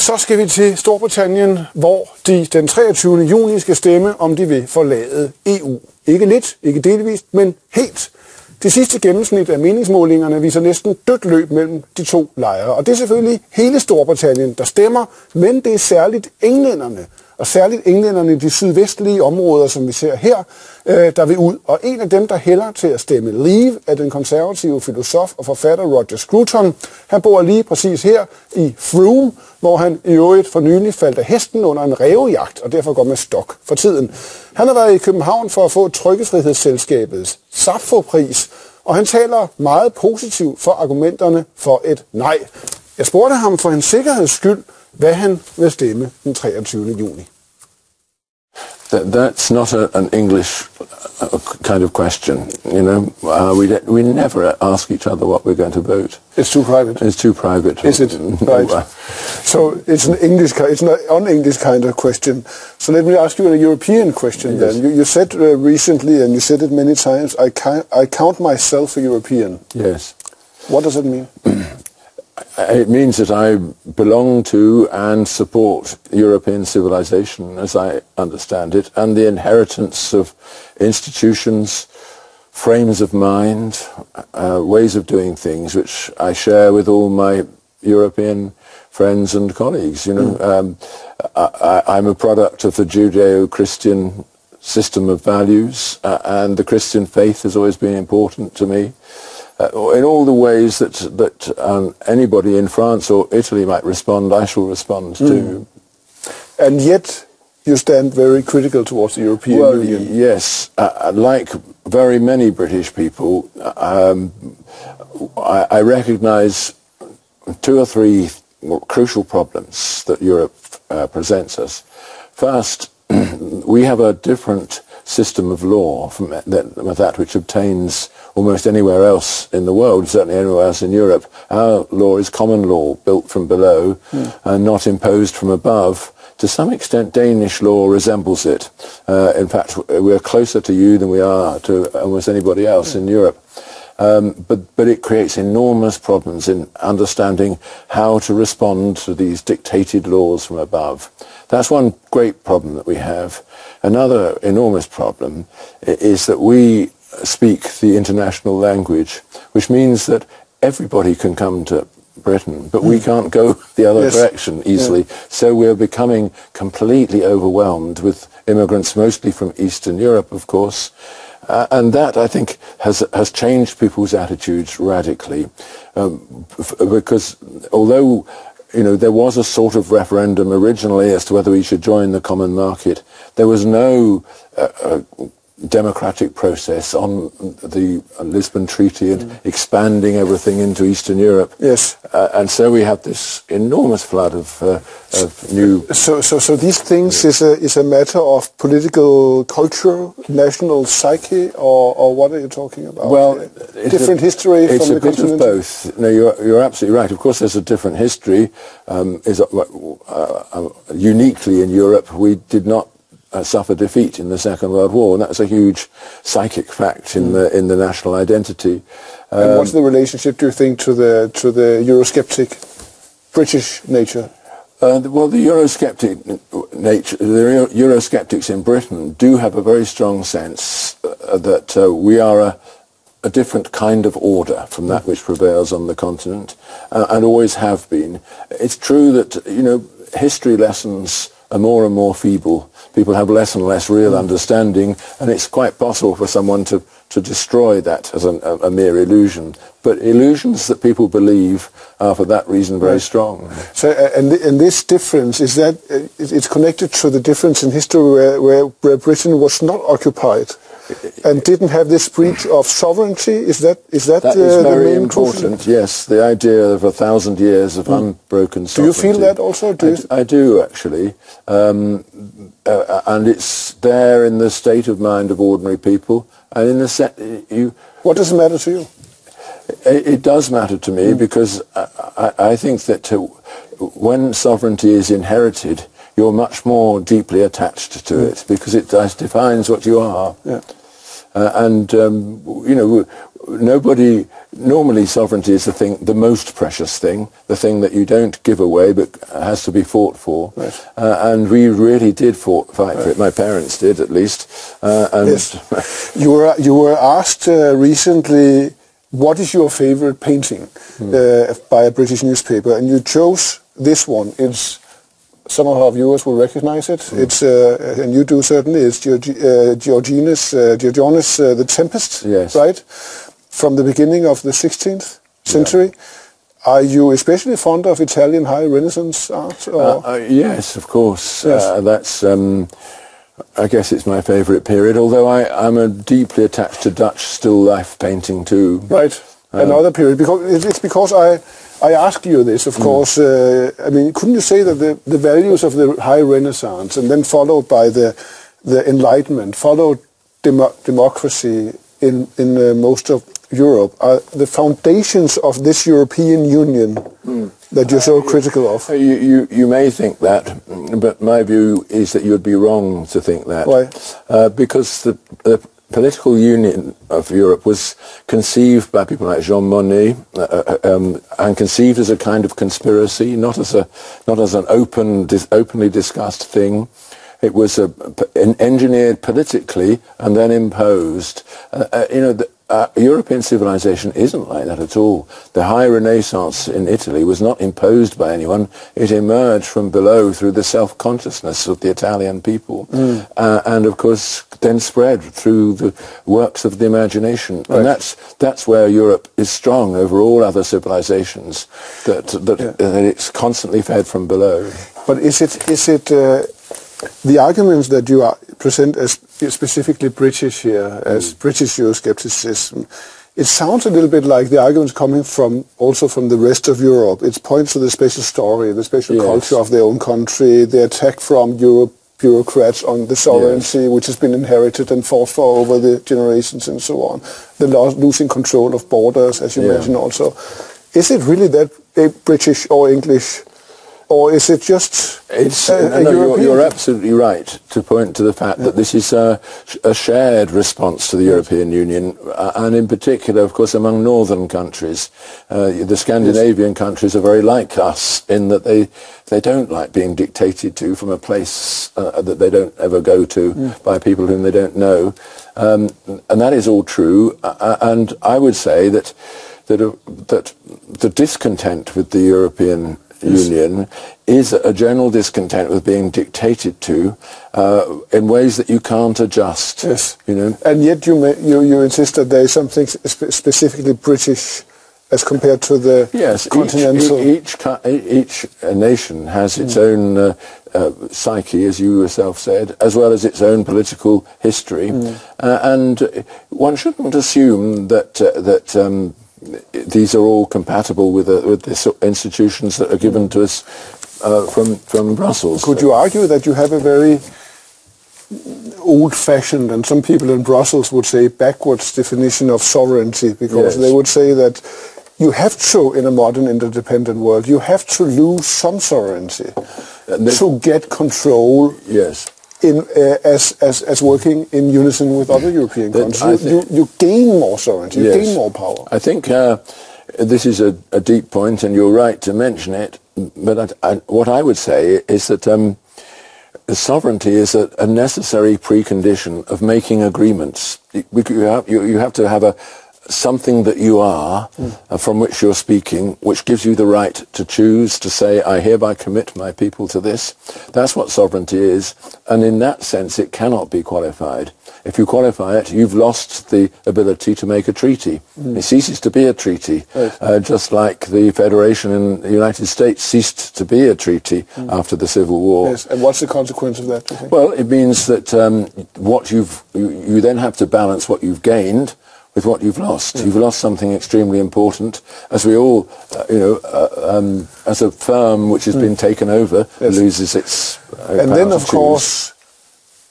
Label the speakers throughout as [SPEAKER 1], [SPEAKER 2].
[SPEAKER 1] Så skal vi til Storbritannien, hvor de den 23. juni skal stemme, om de vil forlade EU. Ikke lidt, ikke delvist, men helt. Det sidste gennemsnit af meningsmålingerne viser næsten dødt løb mellem de to lejre. Og det er selvfølgelig hele Storbritannien, der stemmer, men det er særligt englænderne. Og særligt englænderne i de sydvestlige områder, som vi ser her, der vil ud. Og en af dem, der hælder til at stemme Leave, er den konservative filosof og forfatter Roger Scruton. Han bor lige præcis her i Frome, hvor han i øvrigt for nylig faldt af hesten under en rævejagt, og derfor går med stok for tiden. Han har været i København for at få Trykkefrihedsselskabets Sappho-pris, og han taler meget positivt for argumenterne for et nej. Jeg spurgte ham for hans sikkerheds skyld, hvad han vil stemme den 23. juni.
[SPEAKER 2] That's not an English kind of question, you know. We never ask each other what we're going to vote.
[SPEAKER 1] It's too private.
[SPEAKER 2] It's too private.
[SPEAKER 1] Is it? Right. So it's an un-English kind of question. So let me ask you a European question then. You said recently, and you said it many times, I count myself a European.
[SPEAKER 2] Yes.
[SPEAKER 1] What does it mean?
[SPEAKER 2] It means that I belong to and support European civilization, as I understand it, and the inheritance of institutions, frames of mind, ways of doing things, which I share with all my European friends and colleagues. You know, I'm a product of the Judeo-Christian system of values, and the Christian faith has always been important to me. In all the ways that anybody in France or Italy might respond, I shall respond too.
[SPEAKER 1] And yet you stand very critical towards the European Union.
[SPEAKER 2] Yes. Like very many British people, I recognise two or three crucial problems that Europe presents us. First, we have a different system of law from that which obtains almost anywhere else in the world, certainly anywhere else in Europe. Our law is common law, built from below and not imposed from above. To some extent, Danish law resembles it. In fact, we're closer to you than we are to almost anybody else in Europe. But it creates enormous problems in understanding how to respond to these dictated laws from above. That's one great problem that we have. Another enormous problem is that we speak the international language, which means that everybody can come to Britain, but we can't go the other direction easily. So we're becoming completely overwhelmed with immigrants, mostly from Eastern Europe, of course. And that, I think, has changed people's attitudes radically, because although, you know, there was a sort of referendum originally as to whether we should join the common market, there was no democratic process on the Lisbon Treaty and expanding everything into Eastern Europe.
[SPEAKER 1] Yes.
[SPEAKER 2] And so we have this enormous flood of new...
[SPEAKER 1] So these things is a matter of political culture, national psyche, or what are you talking about?
[SPEAKER 2] Well,
[SPEAKER 1] different history from the continent?
[SPEAKER 2] It's a bit of both. No, you're absolutely right. Of course, there's a different history. Uniquely in Europe, we did not suffer defeat in the Second World War, and that's a huge psychic fact in the national identity.
[SPEAKER 1] And what's the relationship, do you think, to the Eurosceptic British nature?
[SPEAKER 2] Well, the Eurosceptic nature, the Eurosceptics in Britain do have a very strong sense that we are a different kind of order from that which prevails on the continent, and always have been. It's true that, you know, history lessons are more and more feeble. People have less and less real understanding, and it's quite possible for someone to destroy that as a mere illusion. But illusions that people believe are for that reason very strong.
[SPEAKER 1] So, and this difference, is that it's connected to the difference in history where Britain was not occupied and didn't have this breach of sovereignty? Is that
[SPEAKER 2] is
[SPEAKER 1] the
[SPEAKER 2] very
[SPEAKER 1] main
[SPEAKER 2] important?
[SPEAKER 1] truth?
[SPEAKER 2] Yes, the idea of 1,000 years of unbroken sovereignty.
[SPEAKER 1] Do you feel that also?
[SPEAKER 2] I do, actually. And it's there in the state of mind of ordinary people, and in the
[SPEAKER 1] What does it matter to you?
[SPEAKER 2] It does matter to me because I think that when sovereignty is inherited, you're much more deeply attached to it because it defines what you are.
[SPEAKER 1] Yeah.
[SPEAKER 2] And you know, normally sovereignty is the most precious thing, the thing that you don't give away but has to be fought for.
[SPEAKER 1] Right.
[SPEAKER 2] And we really did fight for it. My parents did, at least. And
[SPEAKER 1] yes. You were asked recently, what is your favorite painting by a British newspaper, and you chose this one. It's some of our viewers will recognize it. It's and you do certainly. It's Diogenes the Tempest,
[SPEAKER 2] yes.
[SPEAKER 1] right? From the beginning of the 16th century. Yeah. Are you especially fond of Italian high Renaissance art?
[SPEAKER 2] Yes, of course.
[SPEAKER 1] Yes.
[SPEAKER 2] That's. I guess it's my favourite period. Although I'm deeply attached to Dutch still life painting too.
[SPEAKER 1] Right. Another period, because it's because I asked you this, of course. I mean, couldn't you say that the values of the High Renaissance, and then followed by the Enlightenment, followed democracy in most of Europe, are the foundations of this European Union that you're so critical of?
[SPEAKER 2] You may think that, but my view is that you'd be wrong to think that.
[SPEAKER 1] Why?
[SPEAKER 2] Because the political union of Europe was conceived by people like Jean Monnet, and conceived as a kind of conspiracy, not as an openly discussed thing. It was engineered politically and then imposed. European civilization isn't like that at all. The High Renaissance in Italy was not imposed by anyone. It emerged from below through the self-consciousness of the Italian people, and of course then spread through the works of the imagination. Right. And that's where Europe is strong over all other civilizations. That it's constantly fed from below.
[SPEAKER 1] But is it the arguments that you present as specifically British here, as British Euroscepticism, it sounds a little bit like the arguments coming also from the rest of Europe. It points to the special story, the special culture of their own country, the attack from bureaucrats on the sovereignty, which has been inherited and fought for over the generations and so on. The losing control of borders, as you mentioned also. Is it really that British or English? Or is it just European?
[SPEAKER 2] You're absolutely right to point to the fact that this is a shared response to the European Union, and in particular, of course, among northern countries. The Scandinavian countries are very like us in that they don't like being dictated to from a place that they don't ever go to by people whom they don't know. And that is all true. And I would say that the discontent with the European Union is a general discontent with being dictated to in ways that you can't adjust.
[SPEAKER 1] Yes.
[SPEAKER 2] And
[SPEAKER 1] yet you insist that there is something specifically British as compared to the continental.
[SPEAKER 2] Each nation has its own psyche, as you yourself said, as well as its own political history, and one shouldn't assume that these are all compatible with the institutions that are given to us from Brussels.
[SPEAKER 1] Could you argue that you have a very old-fashioned, and some people in Brussels would say backwards definition of sovereignty, because they would say that you have to, in a modern interdependent world, you have to lose some sovereignty to get control.
[SPEAKER 2] Yes.
[SPEAKER 1] As working in unison with other European countries, you gain more sovereignty, you gain more power.
[SPEAKER 2] I think this is a deep point, and you're right to mention it. But what I would say is that sovereignty is a necessary precondition of making agreements. You have to have something that you are, from which you're speaking, which gives you the right to choose to say, I hereby commit my people to this. That's what sovereignty is, and in that sense it cannot be qualified. If you qualify it, you've lost the ability to make a treaty. It ceases to be a treaty, just like the Federation in the United States ceased to be a treaty after the Civil War.
[SPEAKER 1] Yes, and what's the consequence of that, do you think?
[SPEAKER 2] Well, it means that you then have to balance what you've gained with what you've lost. You've lost something extremely important, as we all, as a firm which has been taken over loses its
[SPEAKER 1] and then, of course,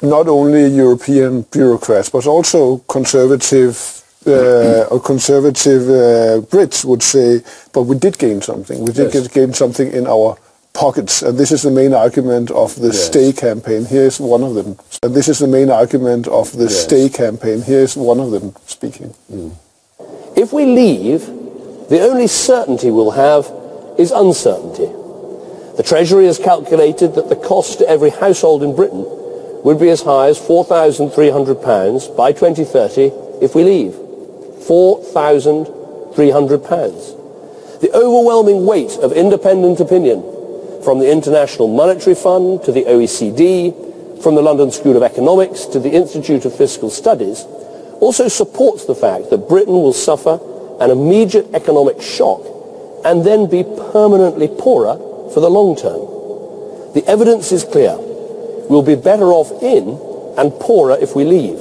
[SPEAKER 1] not only European bureaucrats, but also conservative Brits would say, but we did gain something. We did gain something in our pockets, and this is the main argument of the Stay campaign. Here's one of them. And this is the main argument of the Stay campaign. Here's one of them speaking.
[SPEAKER 3] If we leave, the only certainty we'll have is uncertainty. The Treasury has calculated that the cost to every household in Britain would be as high as £4,300 by 2030 if we leave. £4,300. The overwhelming weight of independent opinion from the International Monetary Fund to the OECD, from the London School of Economics to the Institute of Fiscal Studies, also supports the fact that Britain will suffer an immediate economic shock and then be permanently poorer for the long term. The evidence is clear. We'll be better off in and poorer if we leave.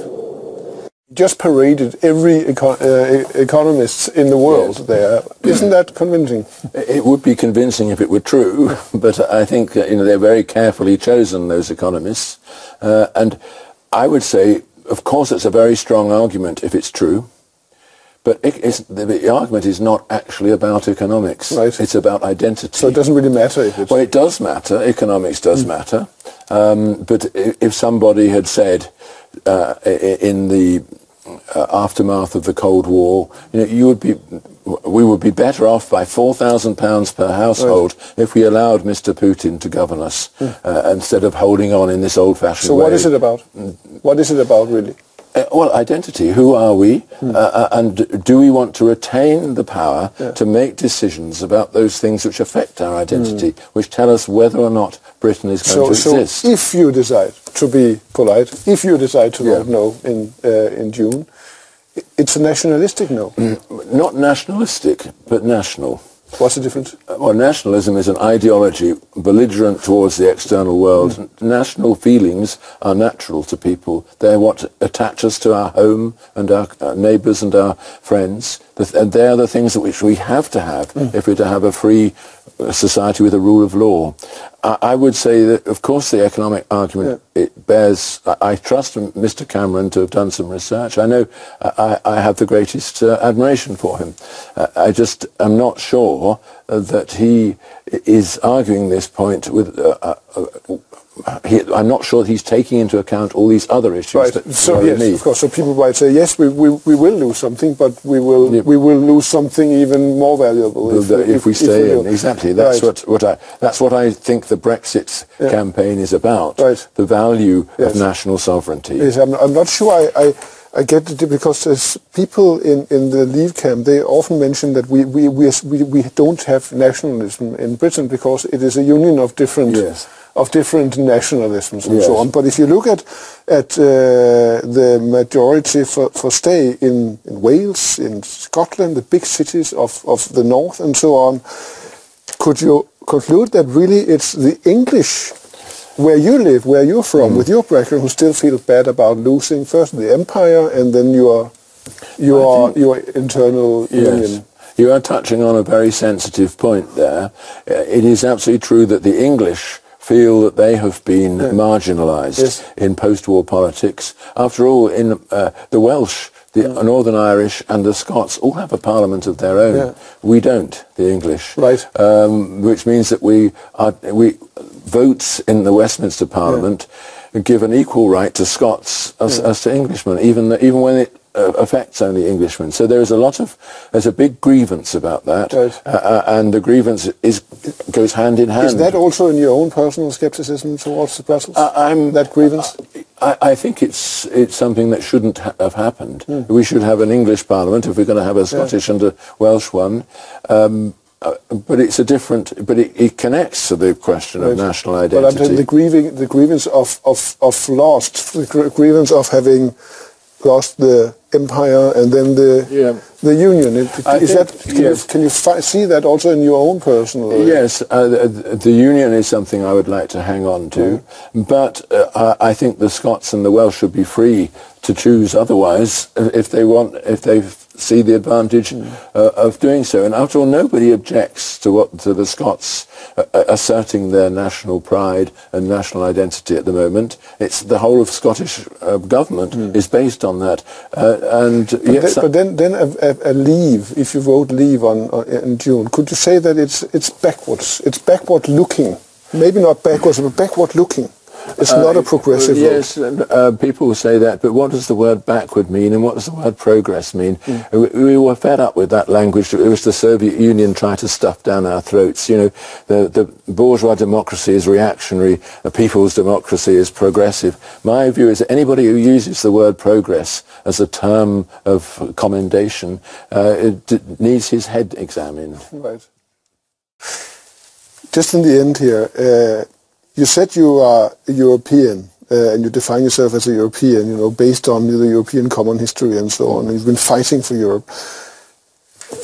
[SPEAKER 1] Just paraded every economist in the world there. Isn't that convincing?
[SPEAKER 2] It would be convincing if it were true, but I think they're very carefully chosen, those economists. And I would say, of course, it's a very strong argument if it's true, but the argument is not actually about economics.
[SPEAKER 1] Right.
[SPEAKER 2] It's about identity.
[SPEAKER 1] So it doesn't really matter if it's...
[SPEAKER 2] Well, it does matter. Economics does matter. But if somebody had said in the aftermath of the Cold War, we would be better off by £4,000 per household if we allowed Mr. Putin to govern us instead of holding on in this old-fashioned way.
[SPEAKER 1] So what is it about? What is it about, really?
[SPEAKER 2] Well, identity. Who are we? And do we want to retain the power to make decisions about those things which affect our identity, which tell us whether or not Britain is going to exist?
[SPEAKER 1] So if you decide, to be polite, if you decide to vote no in June, it's a nationalistic no.
[SPEAKER 2] Not nationalistic, but national.
[SPEAKER 1] What's the difference?
[SPEAKER 2] Well, nationalism is an ideology belligerent towards the external world. National feelings are natural to people. They're what attach us to our home and our neighbours and our friends. And they're the things which we have to have if we're to have a free society with a rule of law. I would say that, of course, the economic argument, it bears... I trust Mr. Cameron to have done some research. I know I have the greatest admiration for him. I just am not sure that he is arguing this point with... I'm not sure that he's taking into account all these other issues.
[SPEAKER 1] Right.
[SPEAKER 2] That
[SPEAKER 1] so yes, of course. So people might say, yes, we will lose something, but we will lose something even more valuable
[SPEAKER 2] if we stay in. Exactly. That's that's what I think the Brexit campaign is about.
[SPEAKER 1] Right.
[SPEAKER 2] The value of national sovereignty.
[SPEAKER 1] Yes, I'm not sure I get it, because there's people in the Leave camp, they often mention that we don't have nationalism in Britain because it is a union of different nationalisms and so on. But if you look at the majority for stay in Wales, in Scotland, the big cities of the north and so on, could you conclude that really it's the English where you live, where you're from, with your background, who still feel bad about losing first the empire and then your internal union?
[SPEAKER 2] You are touching on a very sensitive point there. It is absolutely true that the English feel that they have been marginalised in post-war politics. After all, in the Welsh, the Northern Irish and the Scots all have a parliament of their own. We don't, the English.
[SPEAKER 1] Right.
[SPEAKER 2] Which means that we votes in the Westminster Parliament give an equal right to Scots as to Englishmen, even when it affects only Englishmen. So there's a big grievance about that, and the grievance goes hand in hand.
[SPEAKER 1] Is that also in your own personal scepticism towards Brussels? That grievance?
[SPEAKER 2] I think it's something that shouldn't have happened. We should have an English Parliament if we're going to have a Scottish and a Welsh one. But it's a different. But it connects to the question of national identity.
[SPEAKER 1] But I'm saying the grievance of lost, the grievance of having lost the empire and then the union. Can you see that also in your own personal?
[SPEAKER 2] Yes, the union is something I would like to hang on to, but I think the Scots and the Welsh should be free to choose otherwise if they see the advantage of doing so. And after all, nobody objects to the Scots asserting their national pride and national identity at the moment. It's the whole of Scottish government is based on that. But then a leave, if you vote leave in June, could you say that it's backwards? It's backward looking, maybe not backwards, but backward looking.
[SPEAKER 1] It's not a progressive vote.
[SPEAKER 2] Yes, people say that, but what does the word backward mean, and what does the word progress mean? We were fed up with that language. It was the Soviet Union trying to stuff down our throats. You know, the bourgeois democracy is reactionary, the people's democracy is progressive. My view is that anybody who uses the word progress as a term of commendation needs his head examined.
[SPEAKER 1] Right. Just in the end here, you said you are European, and you define yourself as a European, you know, based on the European common history and so on. You've been fighting for Europe.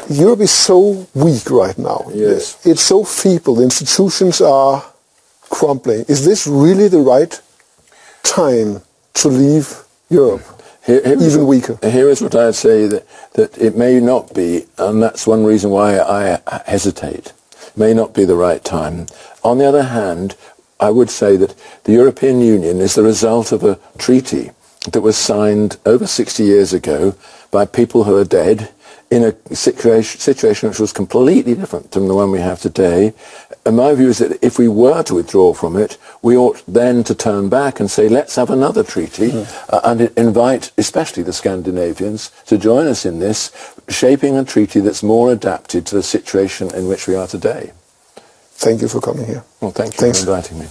[SPEAKER 1] Europe is so weak right now.
[SPEAKER 2] Yes.
[SPEAKER 1] It's so feeble. The institutions are crumbling. Is this really the right time to leave Europe? Even weaker.
[SPEAKER 2] Here is what I'd say, that it may not be, and that's one reason why I hesitate. It may not be the right time. On the other hand, I would say that the European Union is the result of a treaty that was signed over 60 years ago by people who are dead in a situation which was completely different from the one we have today. And my view is that if we were to withdraw from it, we ought then to turn back and say, let's have another treaty and invite especially the Scandinavians to join us in this, shaping a treaty that's more adapted to the situation in which we are today.
[SPEAKER 1] Thank you for coming here.
[SPEAKER 2] Well, thank you for inviting me.